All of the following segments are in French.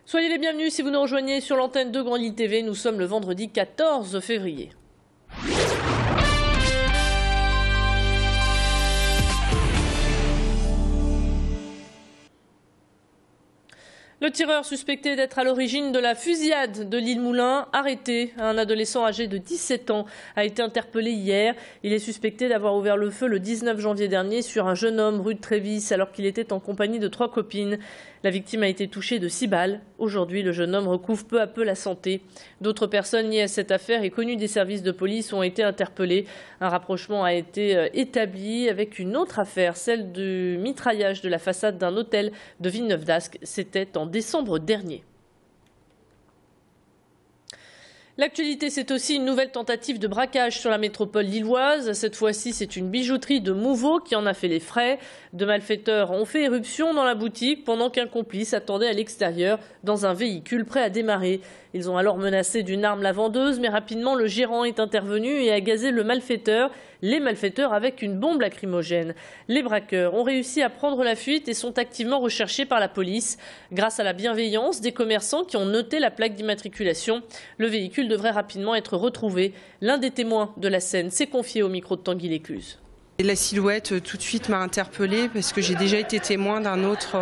Soyez les bienvenus si vous nous rejoignez sur l'antenne de Grand Lille TV. Nous sommes le vendredi 14 février. Le tireur suspecté d'être à l'origine de la fusillade de l'île Moulin, arrêté. Un adolescent âgé de 17 ans a été interpellé hier. Il est suspecté d'avoir ouvert le feu le 19 janvier dernier sur un jeune homme rue de Trévis alors qu'il était en compagnie de 3 copines. La victime a été touchée de 6 balles. Aujourd'hui, le jeune homme recouvre peu à peu la santé. D'autres personnes liées à cette affaire et connues des services de police ont été interpellées. Un rapprochement a été établi avec une autre affaire, celle du mitraillage de la façade d'un hôtel de Villeneuve-d'Ascq. C'était en décembre dernier. L'actualité, c'est aussi une nouvelle tentative de braquage sur la métropole lilloise. Cette fois-ci, c'est une bijouterie de Mouveau qui en a fait les frais. Deux malfaiteurs ont fait éruption dans la boutique pendant qu'un complice attendait à l'extérieur dans un véhicule prêt à démarrer. Ils ont alors menacé d'une arme la vendeuse, mais rapidement le gérant est intervenu et a gazé les malfaiteurs avec une bombe lacrymogène. Les braqueurs ont réussi à prendre la fuite et sont activement recherchés par la police. Grâce à la bienveillance des commerçants qui ont noté la plaque d'immatriculation, le véhicule devrait rapidement être retrouvé. L'un des témoins de la scène s'est confié au micro de Tanguy Lécluse. La silhouette tout de suite m'a interpellée parce que j'ai déjà été témoin d'un autre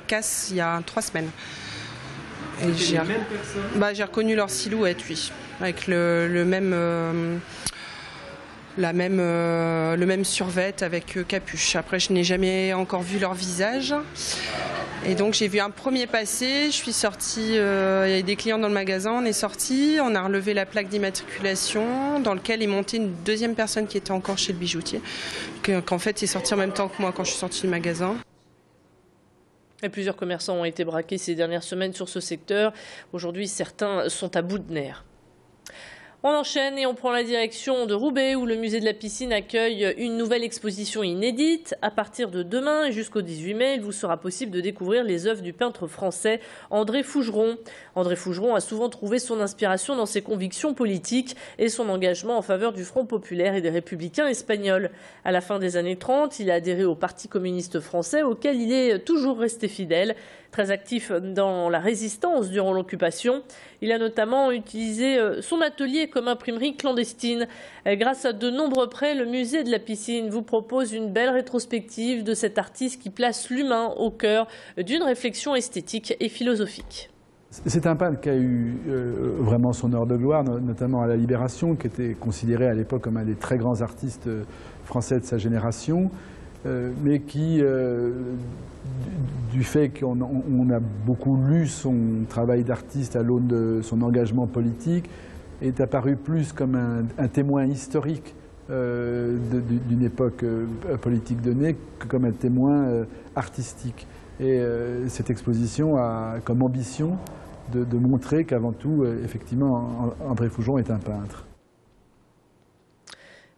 casse il y a 3 semaines. Et j'ai reconnu leur silhouette, oui, avec le même survêt avec capuche. Après, je n'ai jamais encore vu leur visage. Et donc, j'ai vu un premier passer. Je suis sortie, il y avait des clients dans le magasin. On est sortis, on a relevé la plaque d'immatriculation dans lequel est montée une deuxième personne qui était encore chez le bijoutier. Qu'en fait, est sortie en même temps que moi quand je suis sortie du magasin. Et plusieurs commerçants ont été braqués ces dernières semaines sur ce secteur. Aujourd'hui, certains sont à bout de nerfs. On enchaîne et on prend la direction de Roubaix où le musée de la piscine accueille une nouvelle exposition inédite. À partir de demain et jusqu'au 18 mai, il vous sera possible de découvrir les œuvres du peintre français André Fougeron. André Fougeron a souvent trouvé son inspiration dans ses convictions politiques et son engagement en faveur du Front populaire et des Républicains espagnols. À la fin des années 30, il a adhéré au Parti communiste français auquel il est toujours resté fidèle. Très actif dans la résistance durant l'occupation, il a notamment utilisé son atelier comme imprimerie clandestine. Grâce à de nombreux prêts, le musée de la piscine vous propose une belle rétrospective de cet artiste qui place l'humain au cœur d'une réflexion esthétique et philosophique. C'est un peintre qui a eu vraiment son heure de gloire, notamment à la Libération, qui était considéré à l'époque comme un des très grands artistes français de sa génération, mais qui, du fait qu'on a beaucoup lu son travail d'artiste à l'aune de son engagement politique, est apparu plus comme un témoin historique d'une époque politique donnée que comme un témoin artistique. Et cette exposition a comme ambition de montrer qu'avant tout, effectivement, André Fougeron est un peintre.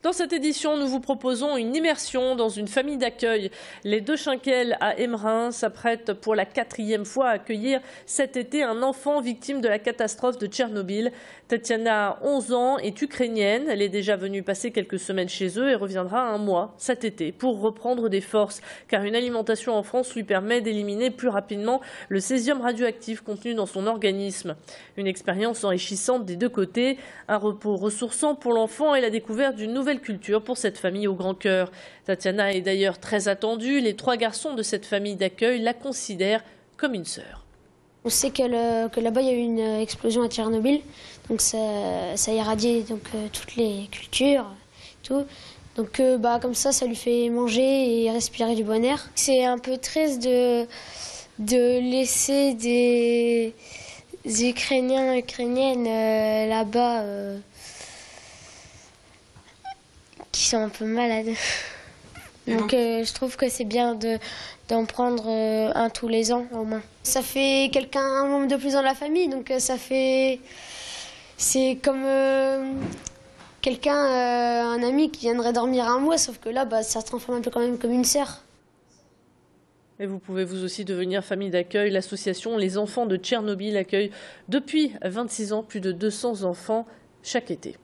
Dans cette édition, nous vous proposons une immersion dans une famille d'accueil. Les Deux Chinquels à Emmerun s'apprêtent pour la 4e fois à accueillir cet été un enfant victime de la catastrophe de Tchernobyl. Tatiana, 11 ans, est ukrainienne. Elle est déjà venue passer quelques semaines chez eux et reviendra un mois cet été pour reprendre des forces. Car une alimentation en France lui permet d'éliminer plus rapidement le césium radioactif contenu dans son organisme. Une expérience enrichissante des deux côtés, un repos ressourçant pour l'enfant et la découverte d'une nouvelle culture pour cette famille au grand cœur. Tatiana est d'ailleurs très attendue. Les 3 garçons de cette famille d'accueil la considèrent comme une sœur. On sait que là-bas il y a eu une explosion à Tchernobyl, donc ça a irradié toutes les cultures, tout. Donc comme ça lui fait manger et respirer du bon air. C'est un peu triste de laisser des Ukrainiens et Ukrainiennes là-bas qui sont un peu malades. Donc je trouve que c'est bien d'en prendre un tous les ans au moins. Ça fait un membre de plus dans la famille, donc c'est comme un ami qui viendrait dormir un mois, sauf que là ça se transforme un peu quand même comme une sœur. Et vous pouvez vous aussi devenir famille d'accueil. L'association Les Enfants de Tchernobyl accueille depuis 26 ans plus de 200 enfants chaque été.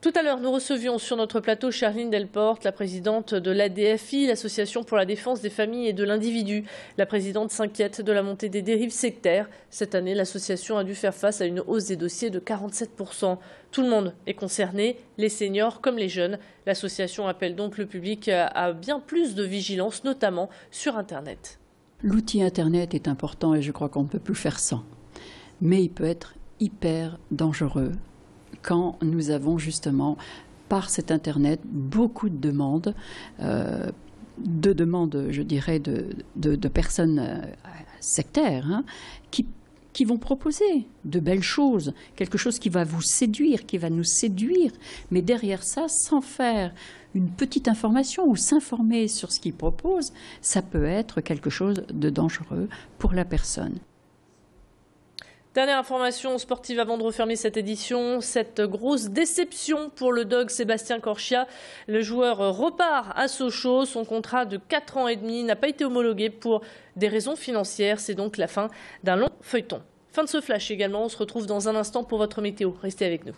Tout à l'heure, nous recevions sur notre plateau Charline Delporte, la présidente de l'ADFI, l'Association pour la défense des familles et de l'individu. La présidente s'inquiète de la montée des dérives sectaires. Cette année, l'association a dû faire face à une hausse des dossiers de 47%. Tout le monde est concerné, les seniors comme les jeunes. L'association appelle donc le public à bien plus de vigilance, notamment sur Internet. L'outil Internet est important et je crois qu'on ne peut plus faire sans. Mais il peut être hyper dangereux quand nous avons justement, par cet Internet, beaucoup de demandes, je dirais, de personnes sectaires, hein, qui vont proposer de belles choses, quelque chose qui va vous séduire, qui va nous séduire, mais derrière ça, sans faire une petite information ou s'informer sur ce qu'ils proposent, ça peut être quelque chose de dangereux pour la personne. Dernière information sportive avant de refermer cette édition, cette grosse déception pour le Dog Sébastien Corchia. Le joueur repart à Sochaux. Son contrat de 4 ans et demi n'a pas été homologué pour des raisons financières. C'est donc la fin d'un long feuilleton. Fin de ce flash également. On se retrouve dans un instant pour votre météo. Restez avec nous.